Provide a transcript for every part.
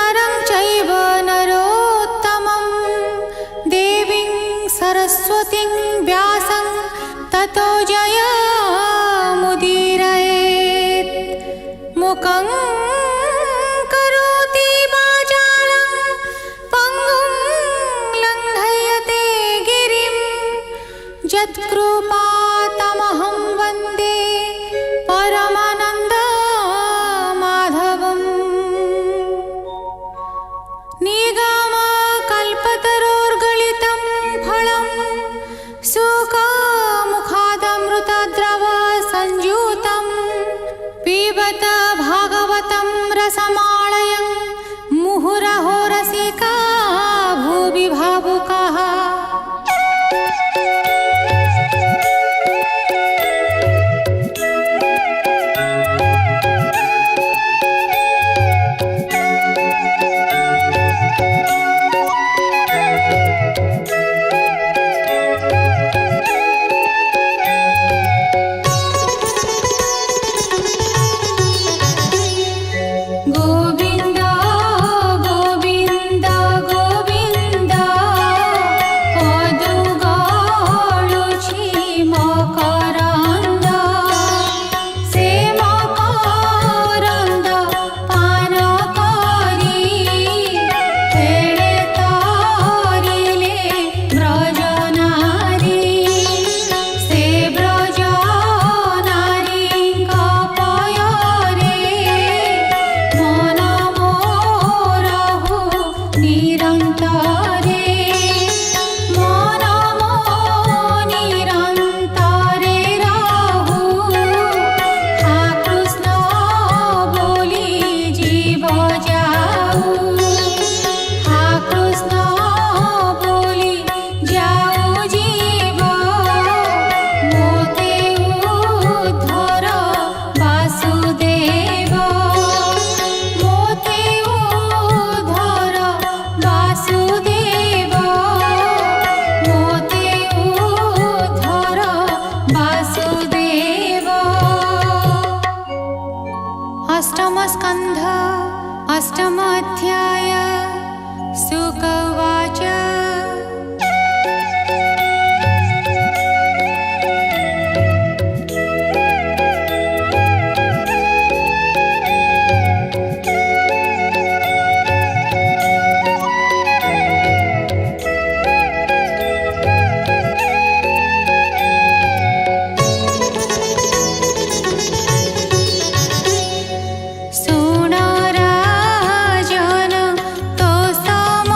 नरं चैव नरोत्तमं देवीं सरस्वतीं व्यासं ततो जयमुदीरयेत्। मुखं करोति वाचालं पङ्गुं लङ्घयते गिरिं यत्कृपातमहं वन्दे परमानन्दमाधवम्। निगमकल्पतरोर्गलितं फलं सुखमुखादमृतद्रव संयुतं पिबत भागवतं रसमालयं मुहुरहो रसिका भुवि भावुकाः। गोविन्द गोविन्द गोविन्द पदुगाळुछि मकरन्द से मकरन्द पान करि फेळे तारिले ब्रजनारी से ब्रजनारीଙ୍କ पୟରେ मन मोरहु निरन्तरे मन मो निरन्तरे रहु। हा कृष्ण बोली जीव जाऊ, हा कृष्ण बोली जाऊ जीव मोते उद्धर वासुदेव, मोते उद्धर वासुदेव, मोते उद्धर वासुदेव। अष्टम स्कन्ध अष्टम अध्याय। शुक उवाच सुन राजन तो सम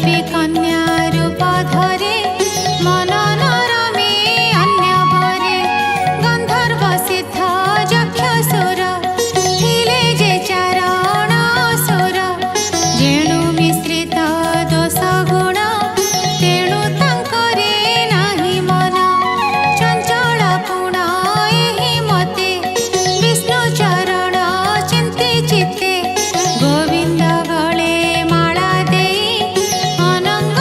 देवी कन्या रूप धरे मननर में अन्य भरे गंधर्व सिद्ध यक्षसुर थिले जे चारण असुर जेणु मिश्रित दोष गुण तेणु तांकरे नाही मन चंचल पुण एहि मते विष्णु चरण चिंती चित्ते गोविंद गले माला देई अनंग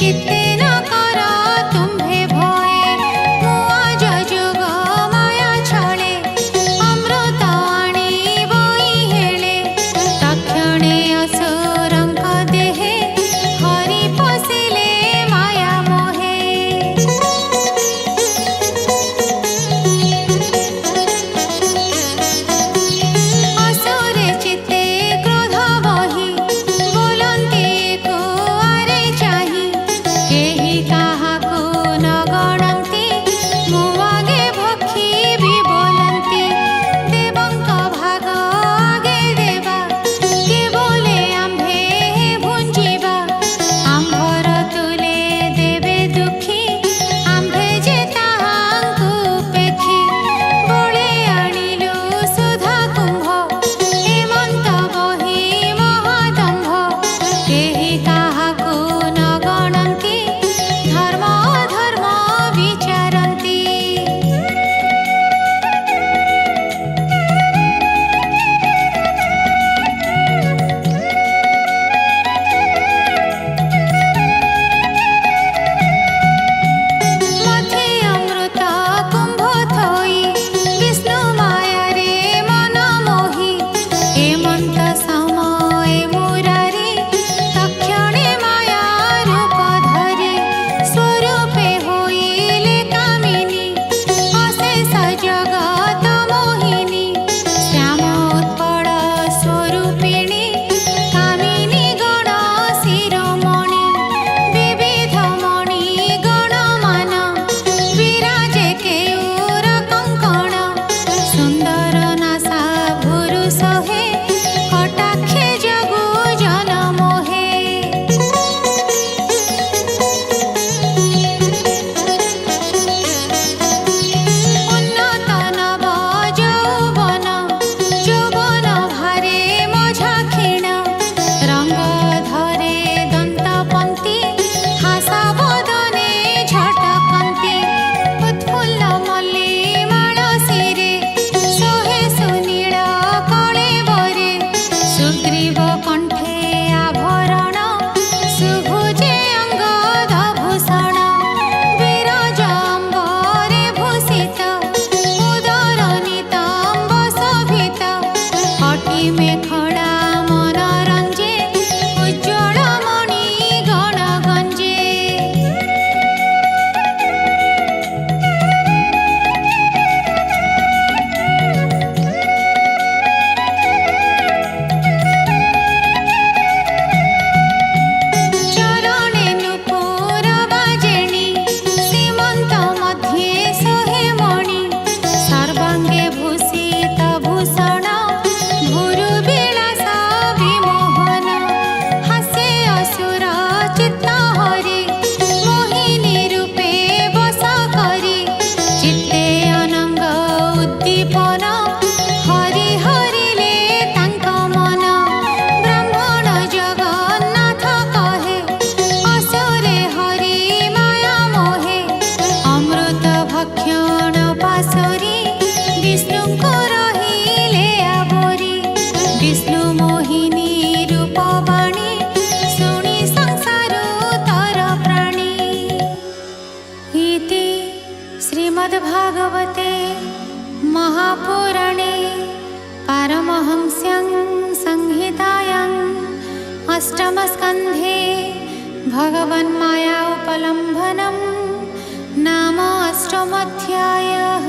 चित्ते न कर तुम्भे भये मुआज जुग माया छळे अमृत आणी बोई हेळे तक्षणे असुरंक देहे हरि पसिले माया मोहे असुरे चित्ते क्रोध बही बोलन्ति कुआरे चाही केहि काहाकु न गणन्ति मुआगे भक्षी भी बोलन्ति देवंक भाग आगे देवा के बोले आम्भे भुंजिबा आम्भर तुले देवे दुखी आम्भे जे ताहांकु पेखी बोले आनिलु सुधा कुंभ हेमंत बही महादंभ केहि काहाकु न गणन्ति धर्म अधर्म विचारन्ति मध्ये अमृत कुंभ थोई विष्णु माया रे मन मोही हेमंत समय मुरारी तक्षणे माया रूप धरी स्वरूपे होइले कामिनी अशेष जगत मोहिनी श्याम उत्पल स्वरूपिणी कामिनी गण शिरोमणि विविध मणि गणमान विराजे केयूर कंकण सुंदर नासा भुरु सहे कटाक्षे जगु जन मोहे उन्नत नव यौवन यौवन भारे मझा क्षीण रंग धरे दंतपंती हासा बदने झटकंती उत्फुल्ल मल्ली माळ शिरे सोहे सुनील कळेबरे सुग्रीव कंठे आभरण सुभुजे अंगद भूषण विराज अम्बरे भूषित उदर नितंब शोभित कटी मेखला मनोरंजे उज्ज्वल मणि गण गंजे चरणे नुपुर बाजेणी सीमंत मध्ये सोहे मणि सर्वांगे भूषित भूषण भुरु विलास विमोहन हास्ये असुर चित्त हरि मोहिनी रूपे बस करी चित्ते अनंग उद्दीपन हरि हरिले तांक मन ब्राह्मण जगन्नाथ कहे असुरे हरि माया मोहे अमृत भक्षण पासोरी विष्णु को रहिले आवरी विष्णु मोहिनी रूपवाणी शुणी संसार तर प्राणी इति श्रीमद्भागवते महापुराणे पारमहंस्यां संहितायां अष्टमस्कन्धे भगवन्माया उपलम्भनं नाम अष्टमोऽध्यायः।